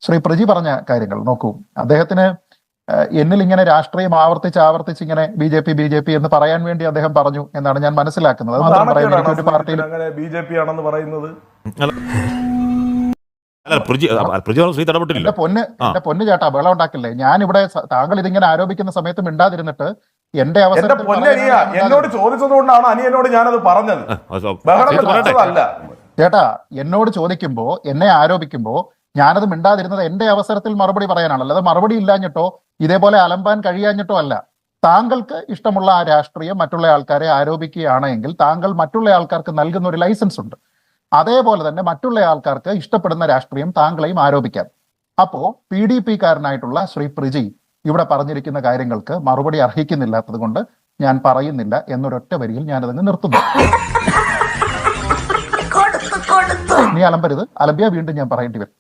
ശ്രീ പ്രജി പറഞ്ഞ കാര്യങ്ങൾ നോക്കൂ. അദ്ദേഹത്തിന് എന്നിൽ ഇങ്ങനെ രാഷ്ട്രീയം ആവർത്തിച്ച് ഇങ്ങനെ ബി ജെ പി എന്ന് പറയാൻ വേണ്ടി അദ്ദേഹം പറഞ്ഞു എന്നാണ് ഞാൻ മനസ്സിലാക്കുന്നത്. അത് മാത്രം പറയാൻ എനിക്ക് ഒരു പാർട്ടിയിൽ ബി ജെ പി ആണെന്ന് പറയുന്നത് എന്റെ പൊന്ന് ചേട്ടാ ബഹളം ഉണ്ടാക്കില്ലേ. ഞാനിവിടെ താങ്കൾ ഇതിങ്ങനെ ആരോപിക്കുന്ന സമയത്ത് മിണ്ടാതിരുന്നിട്ട് എന്റെ അവസരം എന്നോട് ചോദിച്ചതുകൊണ്ടാണ് അനിയനോട് ഞാനത് പറഞ്ഞത്. ചേട്ടാ എന്നോട് ചോദിക്കുമ്പോ എന്നെ ആരോപിക്കുമ്പോ ഞാനത് മിണ്ടാതിരുന്നത് എന്റെ അവസരത്തിൽ മറുപടി പറയാനാണ്. അല്ലാതെ മറുപടി ഇല്ലാഞ്ഞിട്ടോ ഇതേപോലെ അലമ്പാൻ കഴിയാഞ്ഞിട്ടോ അല്ല. താങ്കൾക്ക് ഇഷ്ടമുള്ള ആ രാഷ്ട്രീയം മറ്റുള്ള ആൾക്കാരെ ആരോപിക്കുകയാണെങ്കിൽ താങ്കൾ മറ്റുള്ള ആൾക്കാർക്ക് നൽകുന്ന ഒരു ലൈസൻസ് ഉണ്ട്. അതേപോലെ തന്നെ മറ്റുള്ള ആൾക്കാർക്ക് ഇഷ്ടപ്പെടുന്ന രാഷ്ട്രീയം താങ്കളെയും ആരോപിക്കാം. അപ്പോ PDP കാരനായിട്ടുള്ള ശ്രീ പ്രജി ഇവിടെ പറഞ്ഞിരിക്കുന്ന കാര്യങ്ങൾക്ക് മറുപടി അർഹിക്കുന്നില്ലാത്തത് കൊണ്ട് ഞാൻ പറയുന്നില്ല എന്നൊരൊറ്റ വരിയിൽ ഞാനതങ്ങ് നിർത്തുന്നു. നീ അലമ്പരുത്, അലമ്പിയ വീണ്ടും ഞാൻ പറയേണ്ടി വരും.